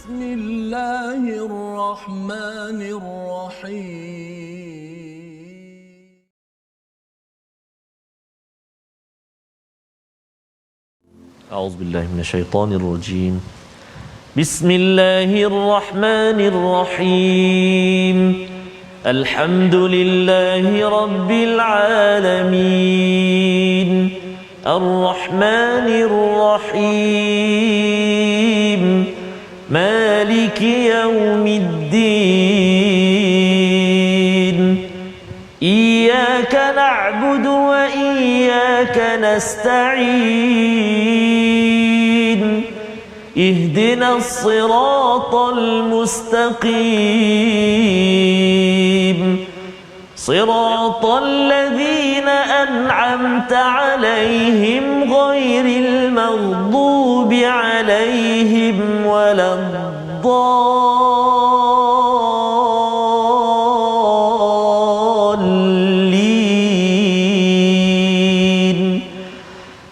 بسم الله الرحمن الرحيم أعوذ بالله من الشيطان الرجيم بسم الله الرحمن الرحيم الحمد لله رب العالمين الرحمن الرحيم مالك يوم الدين إياك نعبد وإياك نستعين اهدنا الصراط المستقيم صراط الذين أنعمت عليهم غير المغضوب عليهم ولا الضالين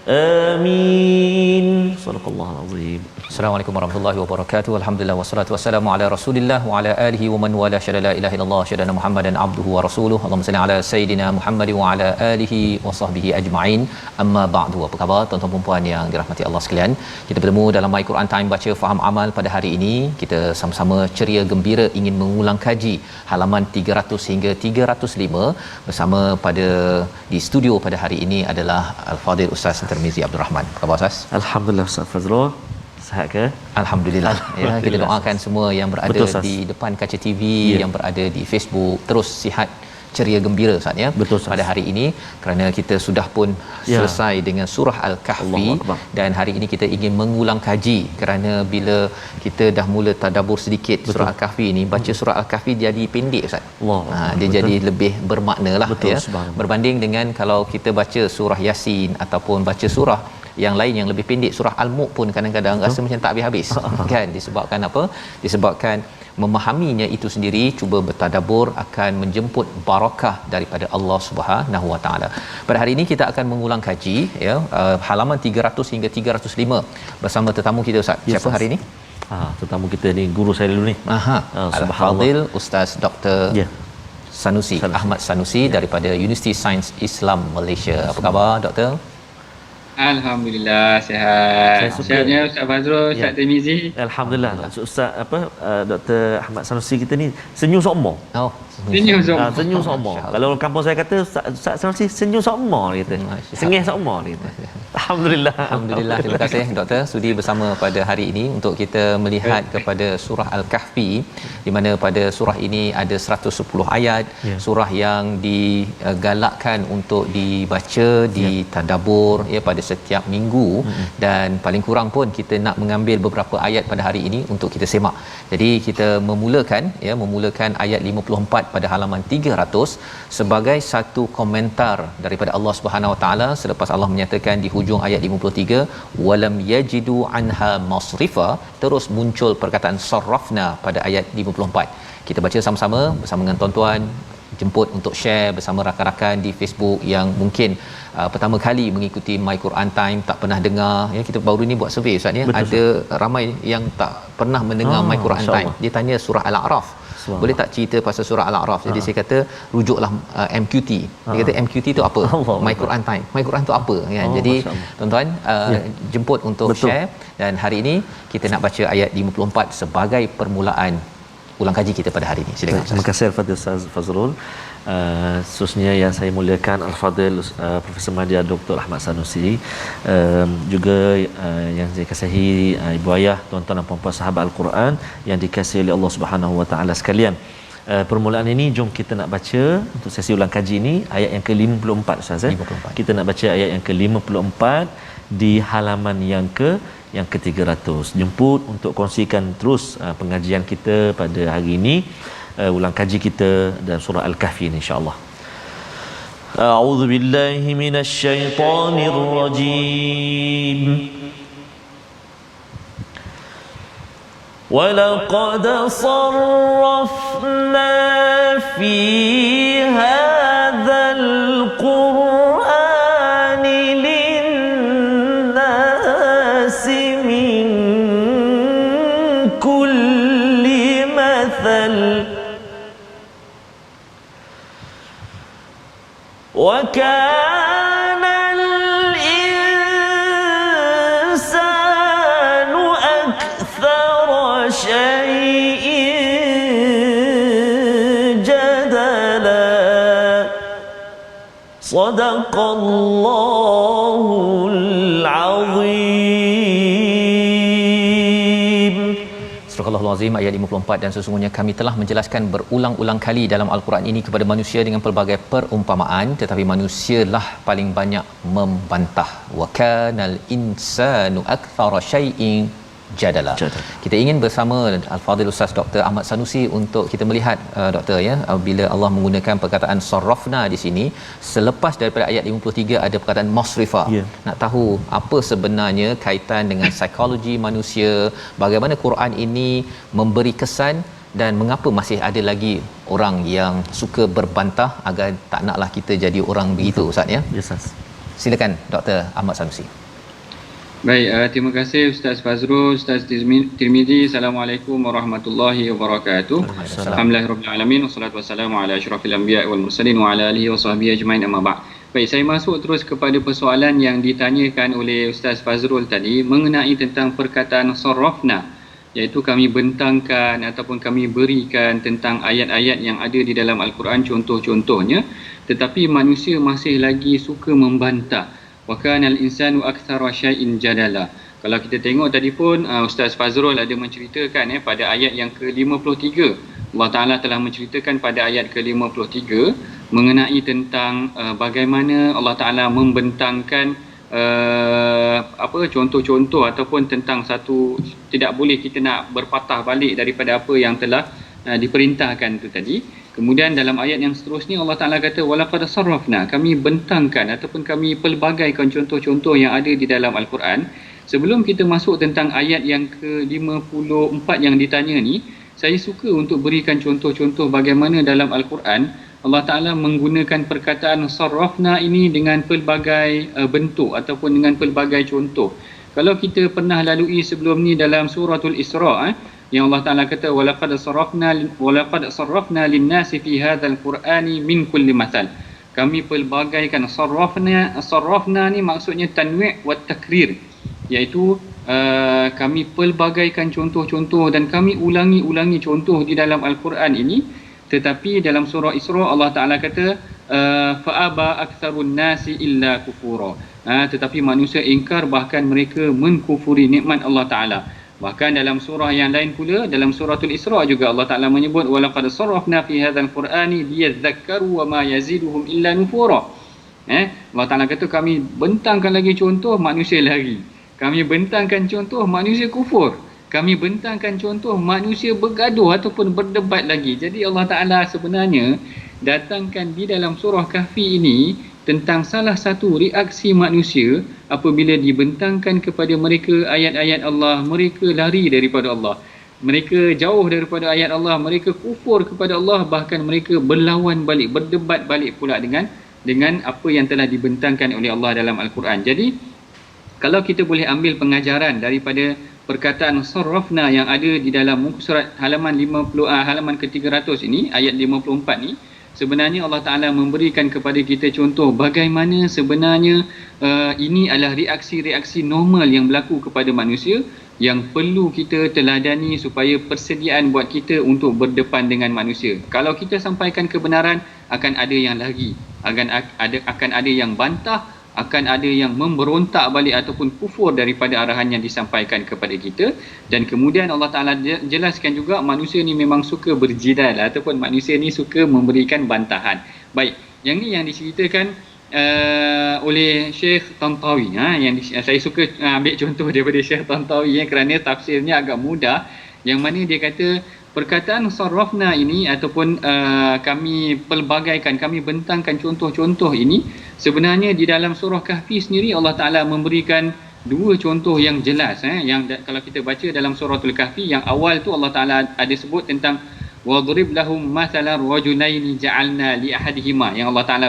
آمين صدق الله العظيم. Assalamualaikum warahmatullahi wabarakatuh. Alhamdulillah wassalatu wassalamu ala Rasulillah wa ala alihi wa man wala syada la ilaha illallah syada Muhammadan abduhu wa rasuluhu. Allahumma salli ala sayidina Muhammad wa ala alihi wa sahbihi ajma'in. Amma ba'du. Apa khabar tuan-tuan dan puan yang dirahmati Allah sekalian? Kita bertemu dalam My Quran Time baca faham amal pada hari ini. Kita sama-sama ceria gembira ingin mengulang kaji halaman 300 hingga 305 bersama pada di studio pada hari ini adalah Al-Fadhil Ustaz Tirmizi Abdul Rahman. Apa khabar Ustaz? Alhamdulillah Ustaz Fazrul. Sihat ke? Alhamdulillah. Ya, kita doakan semua yang berada Betul, di depan kaca TV, yang berada di Facebook terus sihat ceria gembira Ustaz ya. Betul, pada hari ini kerana kita sudah pun selesai dengan surah Al-Kahfi dan hari ini kita ingin mengulang kaji kerana bila kita dah mula tadabbur sedikit surah Al-Kahfi ini, baca surah Al-Kahfi jadi pendek Ustaz. Dia jadi lebih bermaknalah ya. Berbanding dengan kalau kita baca surah Yasin ataupun baca surah yang lain yang lebih pendek, surah Al-Mulk pun kadang-kadang rasa macam tak habis-habis kan, disebabkan apa? Disebabkan memahaminya itu sendiri, cuba bertadabbur akan menjemput barakah daripada Allah Subhanahu Wa Taala. Pada hari ini kita akan mengulang kaji ya, halaman 300 hingga 305 bersama tetamu kita Ustaz. Siapa hari ini? Tetamu kita ni guru saya dulu ni. Al-Fadhil Ustaz Dr. Sanusi Ahmad Sanusi daripada Universiti Sains Islam Malaysia. Apa khabar Doktor? Alhamdulillah sihat. Sihatnya Ustaz Fazrul, Ustaz Tirmizi. Alhamdulillah. Ustaz Dr. Ahmad Sanusi kita ni senyum sokmo. Senyum sokmo. Senyum sokmo. Kalau kampung saya kata Ustaz Sanusi senyum sokmo dia kata. Sengih sokmo dia kata. Alhamdulillah. Alhamdulillah. Terima kasih Doktor sudi bersama pada hari ini untuk kita melihat kepada surah Al-Kahfi, di mana pada surah ini ada 110 ayat, surah yang digalakkan untuk dibaca, ditadabbur ya pada setiap minggu, dan paling kurang pun kita nak mengambil beberapa ayat pada hari ini untuk kita semak. Jadi kita memulakan ayat 54 pada halaman 300 sebagai satu komentar daripada Allah Subhanahu Wa Taala selepas Allah menyatakan di hujung ayat 53 walam yajidu anha masrifa, terus muncul perkataan sarrafna pada ayat 54. Kita baca sama-sama bersama dengan tuan-tuan, jemput untuk share bersama rakan-rakan di Facebook yang mungkin pertama kali mengikuti My Quran Time, tak pernah dengar ya. Kita baru ni buat survey Ustaz ya, ada ramai yang tak pernah mendengar My Quran Time. Dia tanya surah Al-A'raf, boleh tak cerita pasal surah Al-A'raf? Jadi saya kata rujuklah MQT. Dia kata MQT tu apa? My Quran Time. My Quran tu apa kan? Jadi tuan-tuan jemput untuk share, dan hari ini kita nak baca ayat 54 sebagai permulaan ulang kaji kita pada hari ini. Silakan. Terima kasih Al-Fadhil Ustaz Fazrul. Khususnya yang saya muliakan Al-Fadhil Profesor Madya Dr. Ahmad Sanusi, juga yang saya kasihi ibu ayah, tuan-tuan dan puan-puan sahabat Al-Quran yang dikasihi oleh Allah Subhanahu Wa Taala sekalian. Permulaan ini jom kita nak baca untuk sesi ulang kaji ini ayat yang ke-54 Ustaz. 54. Kita nak baca ayat yang ke-54 di halaman yang ke-300. Jemput untuk kongsikan terus pengajian kita pada hari ini, ulang kaji kita dalam surah Al-Kahfi ini insya-Allah. A'udzu billahi minasy syaithanir rajim. وَلَقَدْ صَرَّفْنَا فِي هَذَا الْقُرْآنِ لِلنَّاسِ مِنْ كُلِّ وكان الإنسان أكثر شيء جدلا صدق الله العظيم. Surah Al-Azim ayat 54, dan sesungguhnya kami telah menjelaskan berulang-ulang kali dalam Al-Quran ini kepada manusia dengan pelbagai perumpamaan, tetapi manusialah paling banyak membantah. Wa kanal insanu aktsara syai'in jadala. Kita ingin bersama Al-Fadhil Ustaz Dr. Ahmad Sanusi untuk kita melihat doktor ya, bila Allah menggunakan perkataan sarrafna di sini, selepas daripada ayat 53 ada perkataan masrifa. Nak tahu apa sebenarnya kaitan dengan psikologi manusia, bagaimana Quran ini memberi kesan, dan mengapa masih ada lagi orang yang suka berbantah, agar tak naklah kita jadi orang begitu Ustaz ya. Ustaz. Silakan Dr. Ahmad Sanusi. Baik, terima kasih Ustaz Fazrul, Ustaz Tirmizi. Assalamualaikum warahmatullahi wabarakatuh. Alhamdulillahirabbil alamin, wassalatu wassalamu ala asyrafil anbiya'i wal mursalin wa ala alihi wasahbihi ajmain, amma ba'd. Baik, saya masuk terus kepada persoalan yang ditanyakan oleh Ustaz Fazrul tadi mengenai tentang perkataan sarrafna, iaitu kami bentangkan ataupun kami berikan tentang ayat-ayat yang ada di dalam Al-Quran, contoh-contohnya, tetapi manusia masih lagi suka membantah. Wa kana al-insanu aktsara syai'in jadala. Kalau kita tengok tadi pun Ustaz Fazrul ada menceritakan pada ayat yang ke-53, Allah Taala telah menceritakan pada ayat ke-53 mengenai tentang bagaimana Allah Taala membentangkan contoh-contoh ataupun tentang satu, tidak boleh kita nak berpatah balik daripada apa yang telah diperintahkan itu tadi. Kemudian dalam ayat yang seterusnya Allah Ta'ala kata walaqad sarrafna, kami bentangkan ataupun kami pelbagaikan contoh-contoh yang ada di dalam Al-Quran. Sebelum kita masuk tentang ayat yang ke-54 yang ditanya ni, saya suka untuk berikan contoh-contoh bagaimana dalam Al-Quran Allah Ta'ala menggunakan perkataan sarrafna ini dengan pelbagai bentuk ataupun dengan pelbagai contoh. Kalau kita pernah lalui sebelum ni dalam suratul Isra, yang Allah Taala kata walaqad sarrafna lin-nasi fi hadzal qur'ani min kulli mathal. Kami pelbagaikan sarrafna ni maksudnya tanwi' wa takrir, iaitu kami pelbagaikan contoh-contoh dan kami ulangi contoh di dalam Al-Quran ini. Tetapi dalam surah Isra Allah Taala kata fa'aba aktsarun nasi illa kufura. Tetapi manusia ingkar, bahkan mereka mengkufuri nikmat Allah Taala. Bahkan dalam surah yang lain pula, dalam suratul Isra juga Allah Taala menyebut walaqad sarrafna fi hadzal qur'ani liyadhakkaru wa ma yaziduhum illa nufura. Allah Taala kata kami bentangkan lagi contoh, manusia lari. Kami bentangkan contoh, manusia kufur. Kami bentangkan contoh, manusia bergaduh ataupun berdebat lagi. Jadi Allah Taala sebenarnya datangkan di dalam surah Kahfi ini tentang salah satu reaksi manusia apabila dibentangkan kepada mereka ayat-ayat Allah, mereka lari daripada Allah. Mereka jauh daripada ayat Allah, mereka kufur kepada Allah, bahkan mereka berlawan balik, berdebat balik pula dengan apa yang telah dibentangkan oleh Allah dalam Al-Quran. Jadi kalau kita boleh ambil pengajaran daripada perkataan sarrafna yang ada di dalam muka surat halaman ke-300 ini, ayat 54 ni, sebenarnya Allah Ta'ala memberikan kepada kita contoh bagaimana sebenarnya ini adalah reaksi-reaksi normal yang berlaku kepada manusia yang perlu kita teladani supaya persediaan buat kita untuk berdepan dengan manusia. Kalau kita sampaikan kebenaran, akan ada yang lari, akan ada yang bantah, akan ada yang memberontak balik ataupun kufur daripada arahan yang disampaikan kepada kita. Dan kemudian Allah Ta'ala jelaskan juga manusia ni memang suka berjidal ataupun manusia ni suka memberikan bantahan. Baik, yang ni yang diceritakan oleh Syekh Tantawi. Saya suka ambil contoh daripada Syekh Tantawi kerana tafsirnya agak mudah, yang mana dia kata perkataan sarrafna ini ataupun kami pelbagaikan, kami bentangkan contoh-contoh ini, sebenarnya di dalam surah Kahfi sendiri Allah Ta'ala memberikan dua contoh yang jelas. Yang kalau kita baca dalam suratul Kahfi, yang awal tu Allah Ta'ala ada sebut tentang wadrib lahum mathalan rajulaini ja'alna li ahadihima, yang Allah Ta'ala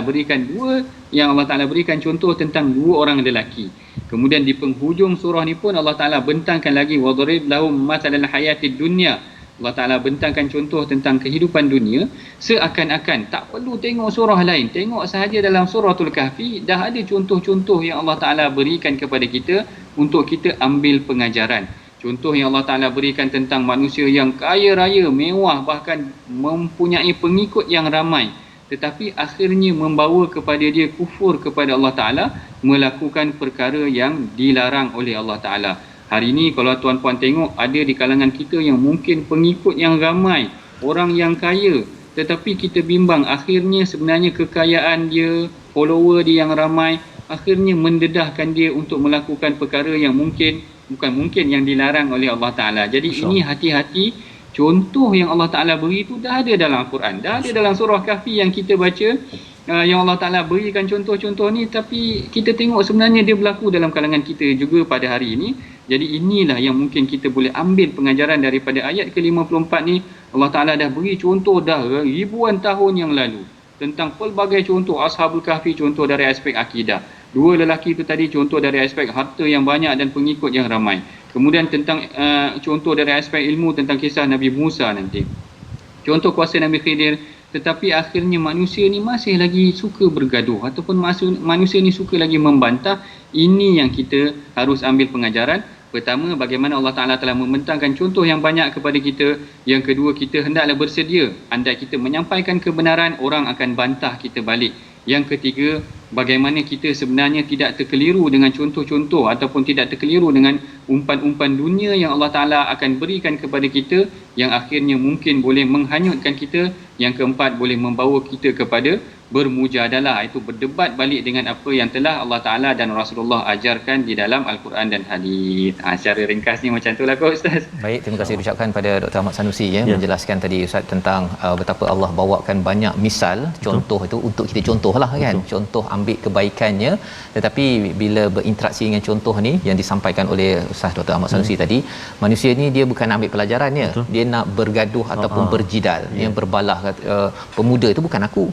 berikan contoh tentang dua orang lelaki. Kemudian di penghujung surah ni pun Allah Ta'ala bentangkan lagi wadrib lahum mathalan hayatid dunya Allah Ta'ala bentangkan contoh tentang kehidupan dunia, seakan-akan tak perlu tengok surah lain, tengok sahaja dalam suratul Kahfi dah ada contoh-contoh yang Allah Ta'ala berikan kepada kita untuk kita ambil pengajaran. Contoh yang Allah Ta'ala berikan tentang manusia yang kaya raya, mewah, bahkan mempunyai pengikut yang ramai, tetapi akhirnya membawa kepada dia kufur kepada Allah Ta'ala, melakukan perkara yang dilarang oleh Allah Ta'ala. Hari ini kalau tuan-puan tengok, ada di kalangan kita yang mungkin pengikut yang ramai, orang yang kaya, tetapi kita bimbang, akhirnya sebenarnya kekayaan dia, follower dia yang ramai, akhirnya mendedahkan dia untuk melakukan perkara yang bukan mungkin yang dilarang oleh Allah Ta'ala. Jadi ini hati-hati, contoh yang Allah Ta'ala beri itu dah ada dalam Al-Quran, dah ada dalam surah Kahfi yang kita baca, yang Allah Ta'ala berikan contoh-contoh ni, tapi kita tengok sebenarnya dia berlaku dalam kalangan kita juga pada hari ini. Jadi inilah yang mungkin kita boleh ambil pengajaran daripada ayat ke-54 ni. Allah Ta'ala dah beri contoh dah ribuan tahun yang lalu tentang pelbagai contoh. Ashabul Kahfi contoh dari aspek akidah, dua lelaki itu tadi contoh dari aspek harta yang banyak dan pengikut yang ramai. Kemudian tentang contoh dari aspek ilmu tentang kisah Nabi Musa nanti, contoh kuasa Nabi Khidir. Tetapi akhirnya manusia ni masih lagi suka bergaduh, ataupun manusia ni suka lagi membantah. Ini yang kita harus ambil pengajaran. Pertama, bagaimana Allah Ta'ala telah membentangkan contoh yang banyak kepada kita. Yang kedua, kita hendaklah bersedia, andai kita menyampaikan kebenaran, orang akan bantah kita balik. Yang ketiga, bagaimana kita sebenarnya tidak terkeliru dengan contoh-contoh ataupun tidak terkeliru dengan umpan-umpan dunia yang Allah Ta'ala akan berikan kepada kita, yang akhirnya mungkin boleh menghanyutkan kita. Yang keempat, boleh membawa kita kepada bermujadalah, itu berdebat balik dengan apa yang telah Allah Ta'ala dan Rasulullah ajarkan di dalam Al-Quran dan hadis. Secara ringkasnya macam itulah kot Ustaz. Baik, terima kasih diucapkan pada Dr. Ahmad Sanusi menjelaskan tadi Ustaz tentang betapa Allah bawakan banyak misal, contoh itu untuk kita contohlah kan. Contoh ambil kebaikannya, tetapi bila berinteraksi dengan contoh ni yang disampaikan oleh Ustaz Dr. Ahmad Sanusi tadi, manusia ni dia bukan ambil pelajarannya, dia nak bergaduh ataupun berjidal, yang berbalah. Pemuda itu bukan aku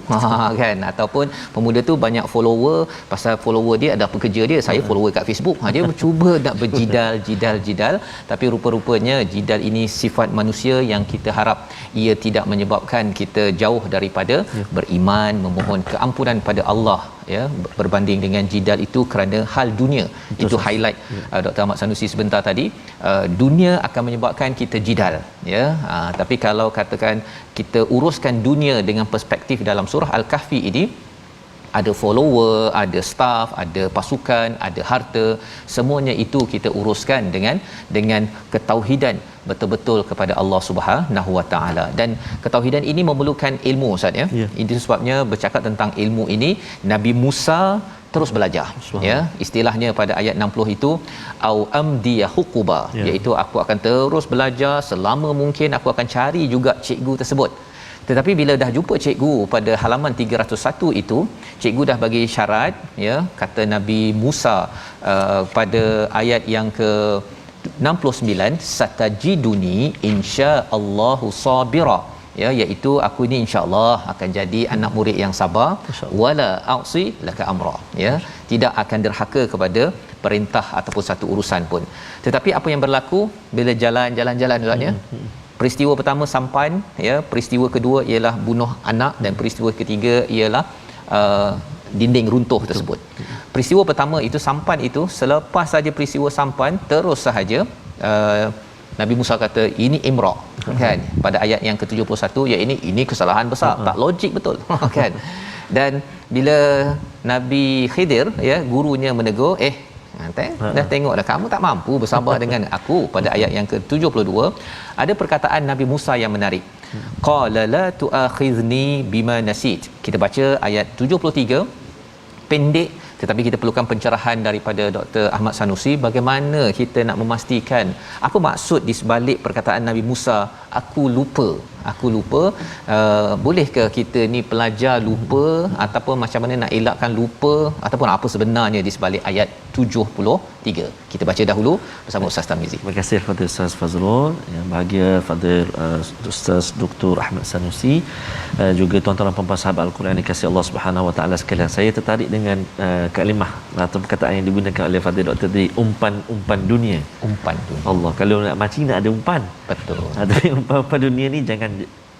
kan, ataupun pemuda tu banyak follower, pasal follower dia ada pekerja dia, saya follower kat Facebook, dia cuba nak berjidal, tapi rupa-rupanya jidal ini sifat manusia yang kita harap ia tidak menyebabkan kita jauh daripada beriman, memohon keampunan pada Allah, ya, berbanding dengan jidal itu kerana hal dunia. Itu highlight Dr. Ahmad Sanusi sebentar tadi. Dunia akan menyebabkan kita jidal, ya. Tapi kalau katakan kita uruskan dunia dengan perspektif dalam surah Al-Kahfi ini, ada follower, ada staff, ada pasukan, ada harta, semuanya itu kita uruskan dengan ketauhidan betul-betul kepada Allah Subhanahu Wa Taala. Dan ketauhidan ini memerlukan ilmu, Ustaz, ya. Itu sebabnya bercakap tentang ilmu ini, Nabi Musa terus belajar, ya. Istilahnya pada ayat 60 itu au amdiya huquba, iaitu aku akan terus belajar selama mungkin, aku akan cari juga cikgu tersebut. Tetapi bila dah jumpa cikgu pada halaman 301 itu, cikgu dah bagi syarat, ya, kata Nabi Musa pada ayat yang ke 69, satajiduni insyaallahu sabira, ya, iaitu aku ni insya-Allah akan jadi anak murid yang sabar, wala a'si laka amra, ya, tidak akan derhaka kepada perintah ataupun satu urusan pun. Tetapi apa yang berlaku bila jalan-jalan Ustaz, ya? Peristiwa pertama sampan, ya, peristiwa kedua ialah bunuh anak, dan peristiwa ketiga ialah dinding runtuh tersebut. Peristiwa pertama itu sampan itu, selepas saja peristiwa sampan, terus sahaja Nabi Musa kata ini imra, kan, pada ayat yang ke-71, ya, ini kesalahan besar, tak logik betul kan. Dan bila Nabi Khidir, ya, gurunya menegur, dah tengok dah kamu tak mampu bersabar dengan aku, pada ayat yang ke-72 ada perkataan Nabi Musa yang menarik. Qala la tu'akhizni bima nasit. Kita baca ayat 73, pendek, tetapi kita perlukan pencerahan daripada Dr. Ahmad Sanusi, bagaimana kita nak memastikan apa maksud di sebalik perkataan Nabi Musa, aku lupa. Bolehkah kita ni pelajar lupa, ataupun macam mana nak elakkan lupa, ataupun apa sebenarnya di sebalik ayat 73. Kita baca dahulu bersama Ustaz Tarmizi. Terima kasih kepada Ustaz Fazrul, yang bahagia Fadil Ustaz Dr. Ahmad Sanusi, juga tuan-tuan dan puan-puan sahabat Al-Quran dikasihi Allah Subhanahu Wa Taala sekalian. Saya tertarik dengan kalimah atau perkataan yang digunakan oleh Fadil Dr. tadi, umpan dunia. Umpan dunia. Allah, kalau nak mancing nak ada umpan. Betul. Tapi umpan dunia ni jangan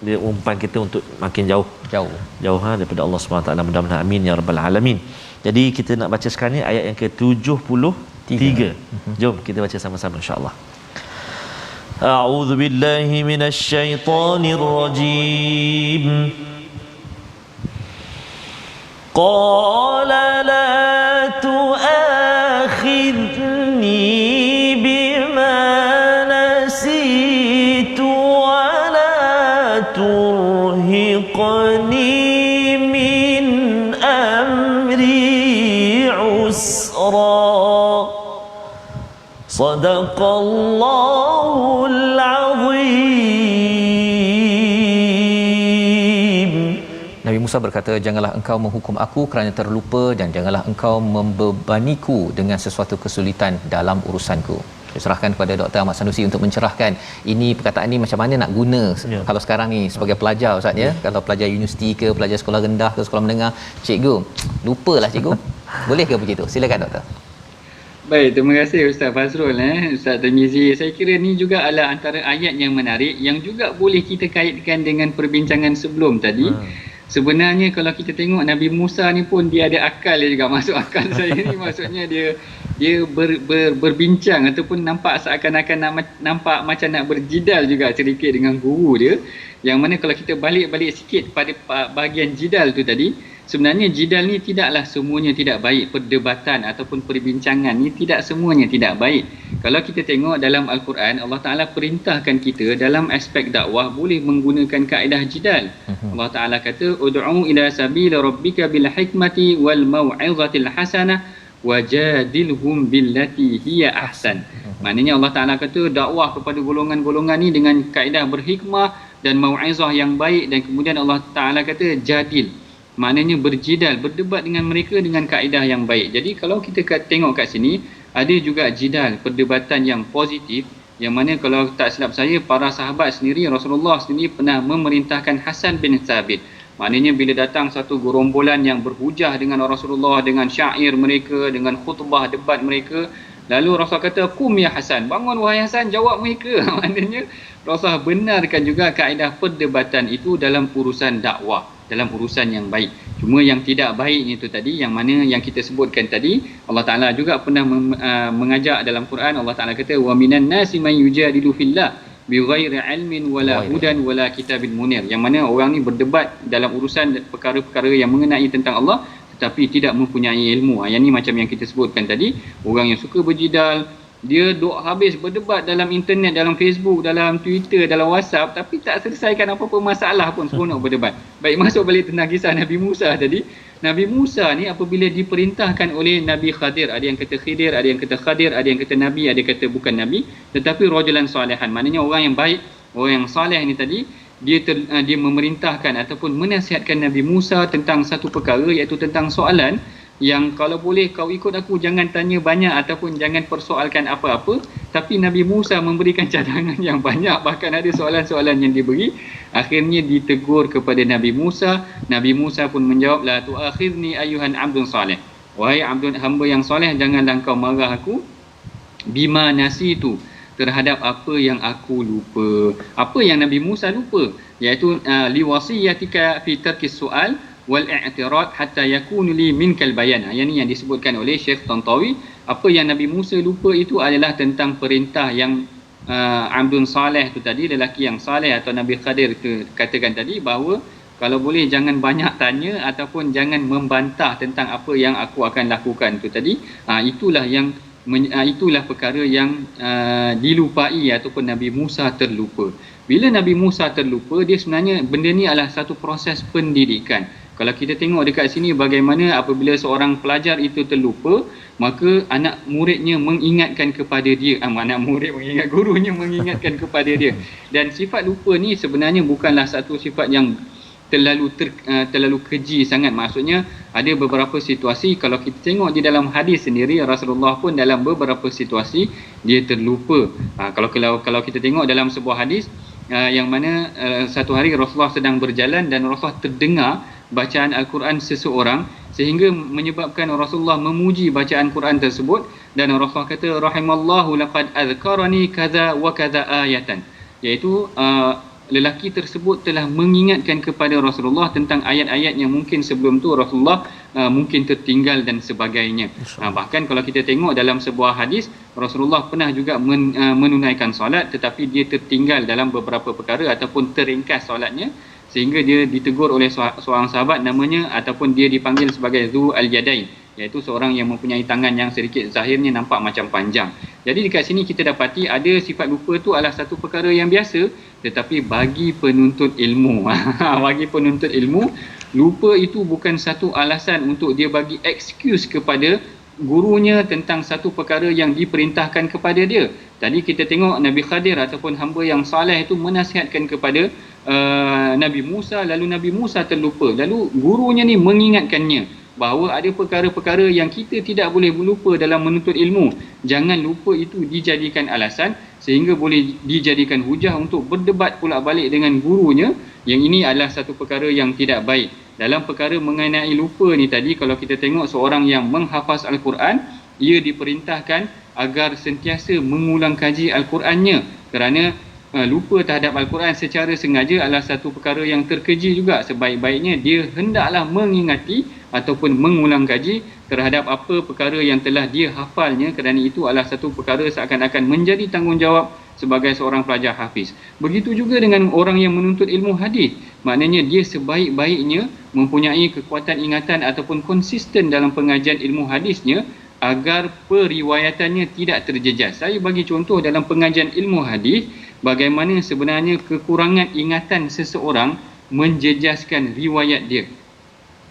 dia umpan kita untuk makin jauh daripada Allah Subhanahu Wa Taala. Mudah-mudahan amin ya rabbal alamin. Jadi kita nak baca sekarang ni ayat yang ke-73. Jom kita baca sama-sama insya-Allah. A'udzu billahi minasy syaithanir rajim. Qala la tu'akhidni bima nasitu wa la turhiqni min amri usra. Sadaqallahul azim. Nabi Musa berkata, janganlah engkau menghukum aku kerana terlupa, dan janganlah engkau membebaniku dengan sesuatu kesulitan dalam urusanku. Saya serahkan kepada Dr. Ahmad Sanusi untuk mencerahkan ini perkataan ni macam mana nak guna kalau sekarang ni sebagai pelajar Ustaz ya. Kalau pelajar universiti ke, pelajar sekolah rendah ke, sekolah menengah, cikgu lupalah cikgu. Boleh ke begitu? Silakan doktor. Baik, terima kasih Ustaz Fazrul Ustaz Tarmizi. Saya kira ni juga adalah antara ayat yang menarik yang juga boleh kita kaitkan dengan perbincangan sebelum tadi. Sebenarnya kalau kita tengok Nabi Musa ni pun dia ada akal dia juga. Masuk akal saya ni maksudnya dia berbincang ataupun nampak seakan-akan nampak macam nak berjidal juga sedikit dengan guru dia. Yang mana kalau kita balik sikit pada bahagian jidal tu tadi, sebenarnya jidal ni tidaklah semuanya tidak baik. Perdebatan ataupun perbincangan ni tidak semuanya tidak baik. Kalau kita tengok dalam Al-Quran, Allah Ta'ala perintahkan kita dalam aspek dakwah boleh menggunakan kaedah jidal. Allah Ta'ala kata, ud'u ila sabila rabbika bil hikmati wal mau'izatil hasanah wajadilhum billati hiya ahsan. Maknanya Allah Ta'ala kata dakwah kepada golongan-golongan ni dengan kaedah berhikmah dan mau'izah yang baik, dan kemudian Allah Ta'ala kata jadil. Maknanya berjidal, berdebat dengan mereka dengan kaedah yang baik. Jadi kalau kita tengok kat sini, ada juga jidal, perdebatan yang positif, yang mana kalau tak silap saya, para sahabat sendiri, Rasulullah sendiri pernah memerintahkan Hasan bin Thabit. Maknanya bila datang satu gerombolan yang berhujah dengan Rasulullah, dengan syair mereka, dengan khutbah debat mereka, lalu Rasul kata, kum ya Hasan, bangun wahai Hasan, jawab mereka. Maknanya Rasul benarkan juga kaedah perdebatan itu dalam urusan dakwah, dalam urusan yang baik. Cuma yang tidak baik itu tadi, yang mana yang kita sebutkan tadi, Allah Ta'ala juga pernah mengajak dalam Quran. Allah Ta'ala kata, wa minan nasi man yujadilu fillah bighairi ilmin wala hudan wala kitabin munir. Yang mana orang ni berdebat dalam urusan perkara-perkara yang mengenai tentang Allah tetapi tidak mempunyai ilmu. Yang ni macam yang kita sebutkan tadi, orang yang suka berjidal, dia duk habis berdebat dalam internet, dalam Facebook, dalam Twitter, dalam WhatsApp, tapi tak selesaikan apa-apa masalah pun, seronok berdebat. Baik, masuk balik tentang kisah Nabi Musa tadi. Nabi Musa ni apabila diperintahkan oleh Nabi Khadir, ada yang kata Khidir, ada yang kata Khadir, ada yang kata Nabi, ada yang kata bukan Nabi, tetapi rajulan salihan, maknanya orang yang baik, orang yang saleh ni tadi, dia memerintahkan ataupun menasihatkan Nabi Musa tentang satu perkara, iaitu tentang soalan yang kalau boleh kau ikut aku, jangan tanya banyak ataupun jangan persoalkan apa-apa. Tapi Nabi Musa memberikan cadangan yang banyak, bahkan ada soalan-soalan yang diberi. Akhirnya ditegur kepada Nabi Musa. Nabi Musa pun menjawab, la tu'akhidni ayyuhan abdun salih, wahai abdun, hamba yang soleh, janganlah kau marah aku, bima nasitu, terhadap apa yang aku lupa. Apa yang Nabi Musa lupa? Iaitu liwasiyatika fi tarkis soal wal i'tirad hatta yakunu li minkal bayan. Yang ni yang disebutkan oleh Syekh Tantawi. Apa yang Nabi Musa lupa itu adalah tentang perintah yang Abdun Saleh tu tadi, lelaki yang saleh, atau Nabi Khadir tu katakan tadi, bahawa kalau boleh jangan banyak tanya ataupun jangan membantah tentang apa yang aku akan lakukan tu tadi. Itulah perkara yang dilupai ataupun Nabi Musa terlupa. Bila Nabi Musa terlupa, dia sebenarnya benda ni adalah satu proses pendidikan. Kalau kita tengok dekat sini bagaimana apabila seorang pelajar itu terlupa, maka anak muridnya mengingatkan kepada dia, anak murid mengingat gurunya mengingatkan kepada dia. Dan sifat lupa ni sebenarnya bukanlah satu sifat yang terlalu keji sangat. Maksudnya ada beberapa situasi kalau kita tengok di dalam hadis sendiri, Rasulullah pun dalam beberapa situasi dia terlupa. Kalau kita tengok dalam sebuah hadis yang mana satu hari Rasulullah sedang berjalan dan Rasulullah terdengar bacaan Al-Quran seseorang sehingga menyebabkan Rasulullah memuji bacaan Quran tersebut, dan Rasulullah kata rahimallahu laqad azkarani kaza wa kaza ayatan, iaitu lelaki tersebut telah mengingatkan kepada Rasulullah tentang ayat-ayat yang mungkin sebelum tu Rasulullah mungkin tertinggal dan sebagainya. Bahkan kalau kita tengok dalam sebuah hadis, Rasulullah pernah juga menunaikan solat tetapi dia tertinggal dalam beberapa perkara ataupun teringkas solatnya, sehingga dia ditegur oleh seorang sahabat namanya ataupun dia dipanggil sebagai Zu al-Yadain, iaitu seorang yang mempunyai tangan yang sedikit zahirnya nampak macam panjang. Jadi dekat sini kita dapati ada sifat lupa tu adalah satu perkara yang biasa, tetapi bagi penuntut ilmu bagi penuntut ilmu, lupa itu bukan satu alasan untuk dia bagi excuse kepada gurunya tentang satu perkara yang diperintahkan kepada dia. Tadi kita tengok Nabi Khadir ataupun hamba yang saleh itu menasihatkan kepada Nabi Musa, lalu Nabi Musa terlupa, lalu gurunya ni mengingatkannya bahawa ada perkara-perkara yang kita tidak boleh lupa dalam menuntut ilmu. Jangan lupa itu dijadikan alasan sehingga boleh dijadikan hujah untuk berdebat pula balik dengan gurunya. Yang ini adalah satu perkara yang tidak baik. Dalam perkara mengenai lupa ni tadi, kalau kita tengok seorang yang menghafaz Al-Quran, ia diperintahkan agar sentiasa mengulang kaji Al-Qurannya, kerana lupa terhadap Al-Quran secara sengaja adalah satu perkara yang terkeji juga. Sebaik-baiknya dia hendaklah mengingati ataupun mengulang kaji terhadap apa perkara yang telah dia hafalnya, kerana itu adalah satu perkara seakan-akan menjadi tanggungjawab sebagai seorang pelajar hafiz. Begitu juga dengan orang yang menuntut ilmu hadis, maknanya dia sebaik-baiknya mempunyai kekuatan ingatan ataupun konsisten dalam pengajian ilmu hadisnya agar periwayatannya tidak terjejas. Saya bagi contoh dalam pengajian ilmu hadis, bagaimana sebenarnya kekurangan ingatan seseorang menjejaskan riwayat dia.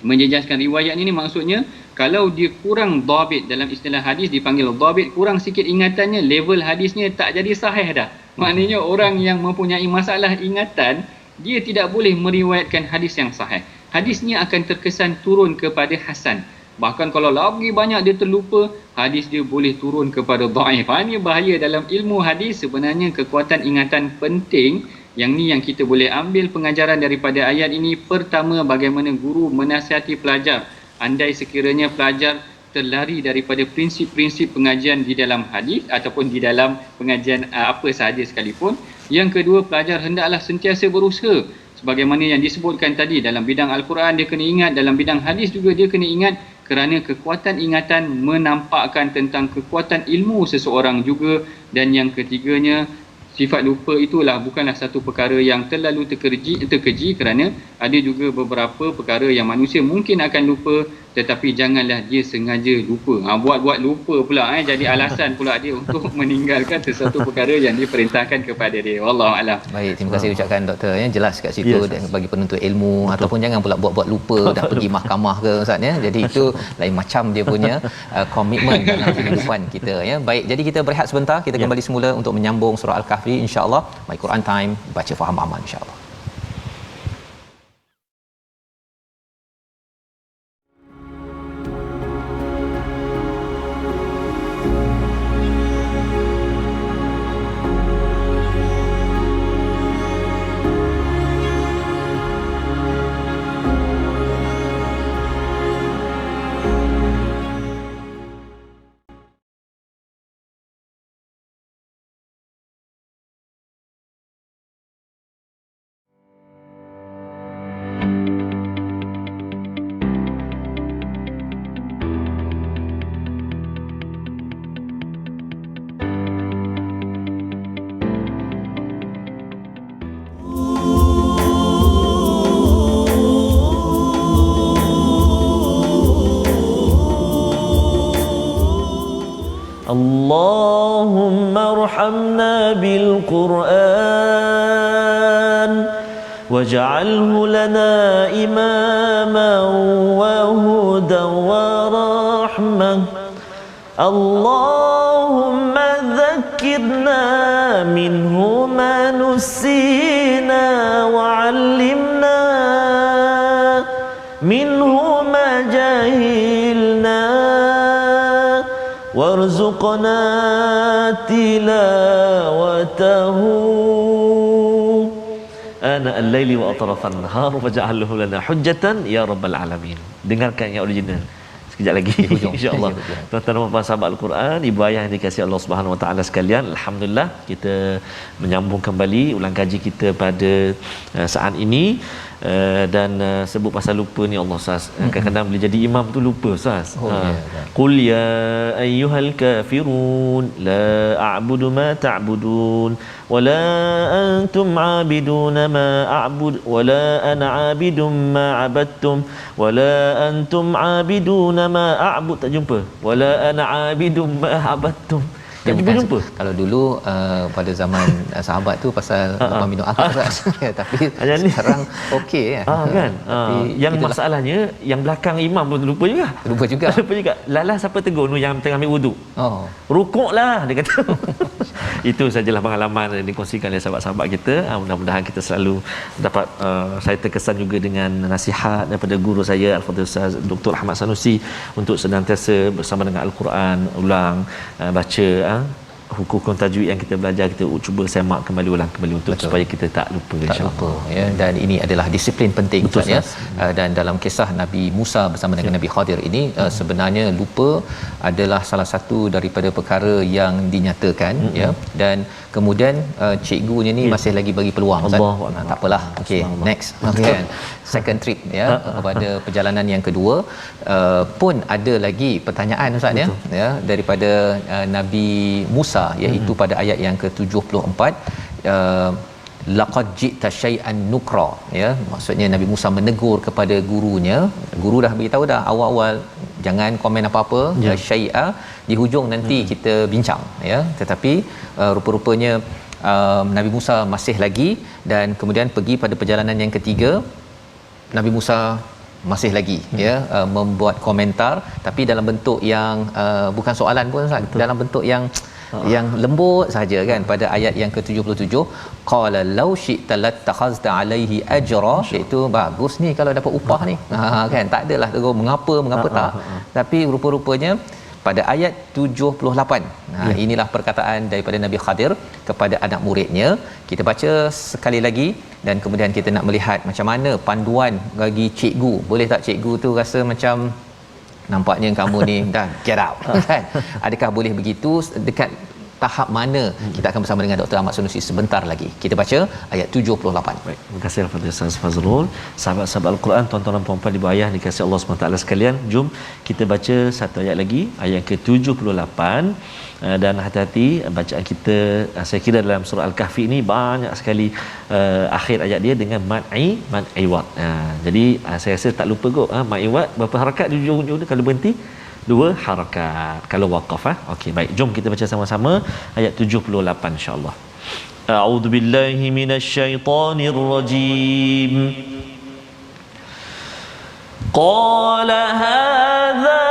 Menjejaskan riwayat ini maksudnya kalau dia kurang dhabit, dalam istilah hadis dipanggil dhabit, kurang sikit ingatannya, level hadisnya tak jadi sahih dah. Maknanya orang yang mempunyai masalah ingatan, dia tidak boleh meriwayatkan hadis yang sahih. Hadisnya akan terkesan turun kepada hasan. Bahkan kalau lagi banyak dia terlupa, hadis dia boleh turun kepada dhaif. Ini bahaya dalam ilmu hadis. Sebenarnya kekuatan ingatan penting. Yang ni yang kita boleh ambil pengajaran daripada ayat ini. Pertama, bagaimana guru menasihati pelajar. Andai sekiranya pelajar terlari daripada prinsip-prinsip pengajian di dalam hadis ataupun di dalam pengajian apa sahaja sekalipun. Yang kedua, pelajar hendaklah sentiasa berusaha. Sebagaimana yang disebutkan tadi, dalam bidang Al-Quran dia kena ingat, dalam bidang hadis juga dia kena ingat, kerana kekuatan ingatan menampakkan tentang kekuatan ilmu seseorang juga. Dan yang ketiganya, sifat lupa itulah bukanlah satu perkara yang terlalu terkeji, kerana ada juga beberapa perkara yang manusia mungkin akan lupa, tetapi janganlah dia sengaja lupa. Buat-buat lupa pula jadi alasan pula dia untuk meninggalkan sesuatu perkara yang diperintahkan kepada dia. Wallahu a'lam. Baik, terima kasih ucapkan doktor ya, jelas kat situ dan bagi penuntut ilmu. Betul. Ataupun jangan pula buat-buat lupa nak pergi mahkamah ke ustaz ya. Jadi itu lain macam dia punya komitmen dalam kehidupan kita ya. Baik, jadi kita berehat sebentar, kita kembali semula untuk menyambung surah Al-Kahfi insya-Allah. My Quran Time, baca faham aman insya-Allah. اللهم ارحمنا بالقرآن واجعله لنا إماما وهدى ورحمة اللهم ذكرنا منه ما نسينا وعلمنا warzuqna tilawatahu ana al-laili wa atrafan nahar waj'alhu lana hujjatan ya rabbal alamin. Dengarkan yang original sekejap lagi insya-Allah. Tuan-tuan dan puan sahabat Al-Quran, ibu ayah yang dikasihi Allah Subhanahu Wa Taala sekalian, alhamdulillah kita menyambung kembali ulang kaji kita pada saat ini. Dan sebut pasal lupa ni Allah Ustaz, kadang-kadang boleh jadi imam tu lupa Ustaz. Qul ya ayyuhal kafirun la a'budu ma ta'budun wala antum 'abiduna ma a'bud wala ana 'abidum ma 'abadtum wala antum 'abiduna ma a'bud. Tak jumpa wala ana 'abidum ma 'abadtum. Dia bukan, kalau dulu pada zaman sahabat tu pasal lepas minum arak tapi sekarang okey kan. Yang itulah. Masalahnya yang belakang imam pun lupa juga. Lupa juga. Lalah siapa tegur tu yang tengah ambil wuduk. Rukuklah dia kata. Itu sajalah pengalaman yang dikongsikan oleh sahabat-sahabat kita. Mudah-mudahan kita selalu dapat saya terkesan juga dengan nasihat daripada guru saya Al-Fadhil Ustaz Dr. Ahmad Sanusi untuk senantiasa bersama dengan Al-Quran ulang baca hukum tajwid yang kita belajar, kita cuba semak kembali ulang kembali untuk supaya kita tak lupa insya-Allah ya. Dan ini adalah disiplin penting ya. Dan dalam kisah Nabi Musa bersama dengan Nabi Khadir ini sebenarnya lupa adalah salah satu daripada perkara yang dinyatakan ya. Dan kemudian cikgunya ni masih lagi bagi peluang Ustaz. Tak apalah, okey, next kan. Second trip ya, pada perjalanan yang kedua pun ada lagi pertanyaan Ustaz ya daripada Nabi Musa, iaitu pada ayat yang ke-74 laqad ji'ta syai'an nukra ya. Maksudnya Nabi Musa menegur kepada gurunya. Guru dah beritahu dah awal-awal jangan komen apa-apa syai'a, di hujung nanti kita bincang ya. Tetapi rupa-rupanya Nabi Musa masih lagi, dan kemudian pergi pada perjalanan yang ketiga Nabi Musa masih lagi membuat komentar, tapi dalam bentuk yang bukan soalan pun Ustaz, dalam bentuk yang lembut saja kan. Pada ayat yang ke-77 qala law syi'ta lattakhazta alaihi ajra, iaitu bagus ni kalau dapat upah ni kan, tak adalah terus mengapa tak. Tapi rupa-rupanya pada ayat 78 inilah perkataan daripada Nabi Khadir kepada anak muridnya. Kita baca sekali lagi dan kemudian kita nak melihat macam mana panduan bagi cikgu. Boleh tak cikgu tu rasa macam nampaknya kamu ni dah get out kan? Adakah boleh begitu? Dekat tahap mana? Kita akan bersama dengan Dr. Ahmad Sanusi sebentar lagi. Kita baca ayat 78. Baik, terima kasih kepada Ustaz Fazrul. Sahabat-sahabat Al-Quran, tuan-tuan dan puan-puan ibu ayah dikasihi Allah SWT sekalian, jom kita baca satu ayat lagi, ayat ke-78. Dan hati-hati bacaan kita, saya kira dalam surah Al-Kahfi ini banyak sekali akhir ayat dia dengan mad'iwat. Jadi saya rasa tak lupa kot mad'iwat berapa harakat di ujung-ujung dia kalau berhenti? 2 harakat kalau waqaf. Okey, baik, jom kita baca sama-sama ayat 78 insya-Allah. A'udzu billahi minasyaitonir rajim. Qala hadza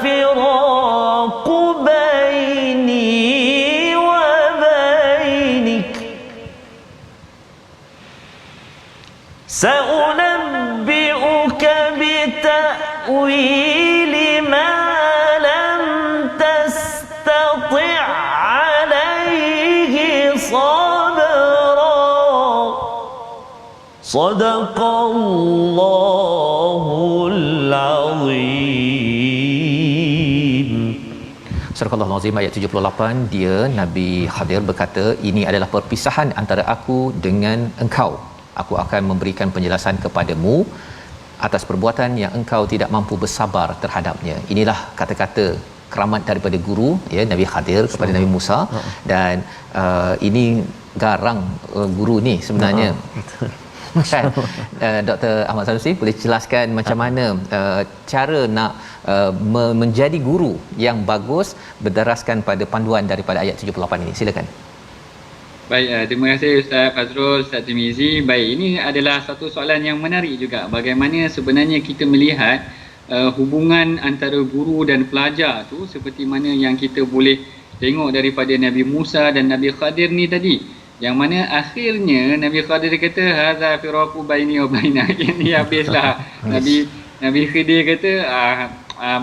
firaqu baini wa bainik sa'unabbi'uka bita'wili ma lam tastati' alayhi sabra. Sadaqallahul azim. Surah Al-Azim ayat 78, dia Nabi Khadir berkata, ini adalah perpisahan antara aku dengan engkau. Aku akan memberikan penjelasan kepadamu atas perbuatan yang engkau tidak mampu bersabar terhadapnya. Inilah kata-kata keramat daripada guru ya, Nabi Khadir kepada Nabi Musa. Dan ini garang guru ni sebenarnya. Kan? Dr. Ahmad Sanusi boleh jelaskan macam mana cara nak menjadi guru yang bagus berdasarkan pada panduan daripada ayat 78 ini. Silakan. Baik, terima kasih Ustaz Fazrul, Ustaz Timizi. Baik, ini adalah satu soalan yang menarik juga. Bagaimana sebenarnya kita melihat hubungan antara guru dan pelajar tu, seperti mana yang kita boleh tengok daripada Nabi Musa dan Nabi Khadir ni tadi. Yang mana akhirnya Nabi Khadir kata hadza firaqu baini wa bainak. Ini habislah. Nabi Khidir kata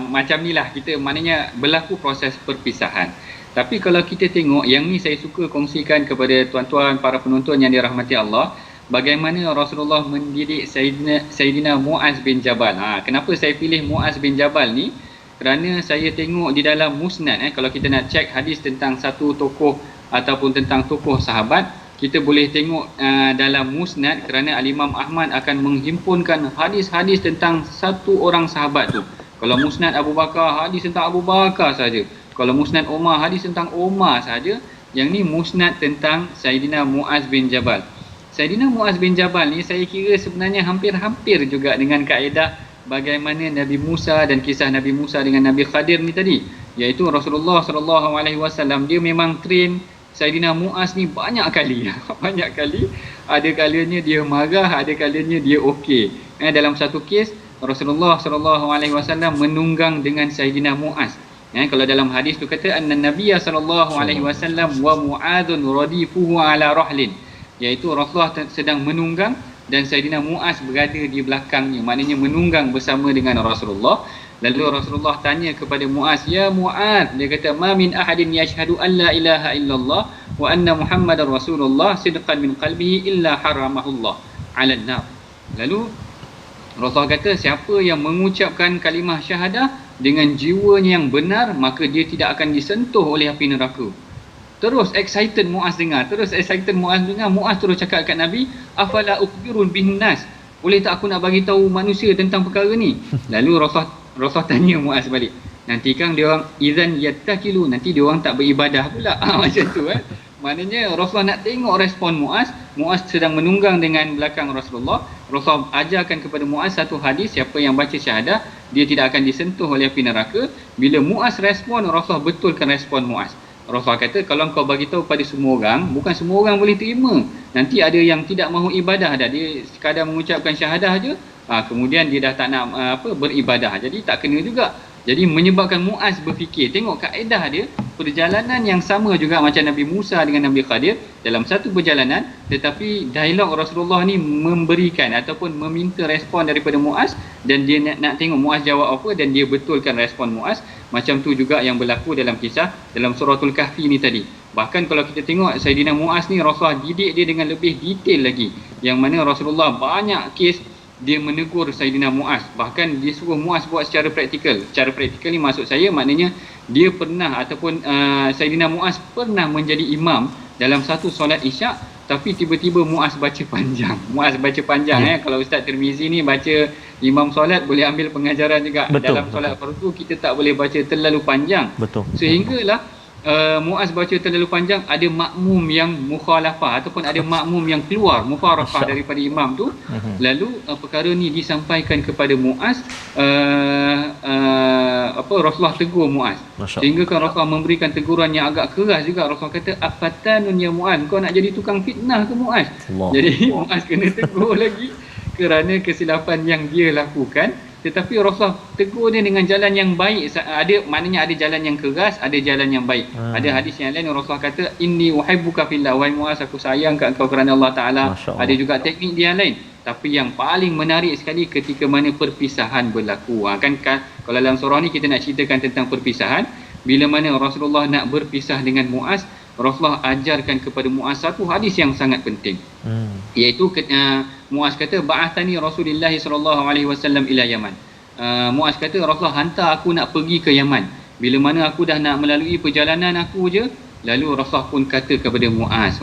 macam ni lah kita, maknanya berlaku proses perpisahan. Tapi kalau kita tengok, yang ni saya suka kongsikan kepada tuan-tuan para penonton yang dirahmati Allah, bagaimana Rasulullah mendidik Sayyidina Muaz bin Jabal. Kenapa saya pilih Muaz bin Jabal ni? Kerana saya tengok di dalam musnad, kalau kita nak cek hadis tentang satu tokoh ataupun tentang tokoh sahabat, kita boleh tengok dalam musnad, kerana Al-Imam Ahmad akan menghimpunkan hadis-hadis tentang satu orang sahabat tu. Kalau musnad Abu Bakar, hadis tentang Abu Bakar saja. Kalau musnad Umar, hadis tentang Umar saja. Yang ni musnad tentang Sayyidina Muaz bin Jabal. Sayyidina Muaz bin Jabal ni saya kira sebenarnya hampir-hampir juga dengan kaedah bagaimana Nabi Musa dan kisah Nabi Musa dengan Nabi Khadir ni tadi, iaitu Rasulullah SAW dia memang train Sayyidina Muaz ni banyak kali. Banyak kali. Ada kalanya dia marah, ada kalanya dia okey. Dalam satu kes Rasulullah SAW menunggang dengan Sayyidina Muaz. Kalau dalam hadis tu kata anna Nabiya SAW wa Mu'adzun radifuhu ala rahlin, iaitu Rasulullah sedang menunggang dan Sayyidina Muaz berada di belakangnya, maknanya menunggang bersama dengan Rasulullah. Lalu Rasulullah tanya kepada Muaz, ya Muaz, dia kata ma min ahadin yashhadu an la ilaha illallah wa anna Muhammadar Rasulullah sidqan min qalbihi illa haramahullah 'alan nar. Lalu Rasulullah kata, siapa yang mengucapkan kalimah syahadah dengan jiwanya yang benar, maka dia tidak akan disentuh oleh api neraka. Terus excited Muaz dengar. Muaz terus cakap kat Nabi, afala ukhbirun bin nas, boleh tak aku nak bagi tahu manusia tentang perkara ni? Lalu Rasulullah tanya Muaz balik, nanti kan dia orang idzan yattakilu, nanti dia orang tak beribadah pula. Macam tu Maknanya Rasulullah nak tengok respon Muaz. Muaz sedang menunggang dengan belakang Rasulullah. Rasulullah ajarkan kepada Muaz satu hadis, siapa yang baca syahadah dia tidak akan disentuh oleh api neraka. Bila Muaz respon, Rasulullah betulkan respon Muaz. Rasulullah kata, kalau kau bagi tahu pada semua orang, bukan semua orang boleh terima. Nanti ada yang tidak mahu ibadah dah, dia sekadar mengucapkan syahadah aja, kemudian dia dah tak nak beribadah, jadi tak kena juga. Jadi menyebabkan Muaz berfikir, tengok kaedah dia, perjalanan yang sama juga macam Nabi Musa dengan Nabi Khadir dalam satu perjalanan, tetapi dialog Rasulullah ni memberikan ataupun meminta respon daripada Muaz, dan dia nak tengok Muaz jawab apa, dan dia betulkan respon Muaz. Macam tu juga yang berlaku dalam kisah dalam suratul Kahfi ni tadi. Bahkan kalau kita tengok Sayyidina Muaz ni, Rasulullah didik dia dengan lebih detail lagi, yang mana Rasulullah banyak kes dia menegur Sayyidina Muaz, bahkan dia suruh Muaz buat secara praktikal. Secara praktikal ni maksud saya maknanya dia pernah ataupun Sayyidina Muaz pernah menjadi imam dalam satu solat Isyak, tapi tiba-tiba Muaz baca panjang. Kalau Ustaz Tirmizi ni baca imam solat boleh ambil pengajaran juga. Dalam solat fardu kita tak boleh baca terlalu panjang. Sehinggalah Muaz baca terlalu panjang, ada makmum yang mukhalafah ataupun ada makmum yang keluar mufaraqah daripada imam tu. Lalu perkara ni disampaikan kepada Muaz, Rasulullah tegur Muaz, sehingga kan Rasulullah memberikan teguran yang agak keras juga. Rasulullah kata, afatanun ya Muaz, kau nak jadi tukang fitnah ke Muaz? Jadi Muaz kena tegur lagi kerana kesilapan yang dia lakukan. Tetapi Rasulullah tegur dia dengan jalan yang baik. Maknanya ada jalan yang keras, ada jalan yang baik. Ada hadis yang lain Rasulullah kata, inni uhibbuka fillah, wahai Muaz, aku sayang kat engkau kerana Allah Ta'ala. Ada juga teknik dia lain. Tapi yang paling menarik sekali ketika mana perpisahan berlaku. Kalau dalam surah ni kita nak ceritakan tentang perpisahan, bila mana Rasulullah nak berpisah dengan Muaz, Rasulullah ajarkan kepada Muaz satu hadis yang sangat penting. Iaitu Muaz kata, ba'athani Rasulullah SAW ila Yaman. Muaz kata, Rasulullah hantar aku nak pergi ke Yaman. Bila mana aku dah nak melalui perjalanan aku je, lalu Rasulullah pun kata kepada Muaz,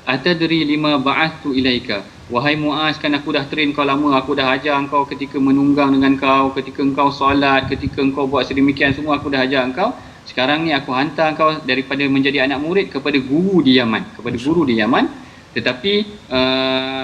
atadri lima ba'athtu ilaika, wahai Muaz, kan aku dah train kau lama, aku dah ajar engkau ketika menunggang dengan kau, ketika engkau solat, ketika engkau buat sedemikian semua aku dah ajar engkau. Sekarang ni aku hantar engkau daripada menjadi anak murid kepada guru di Yaman. Tetapi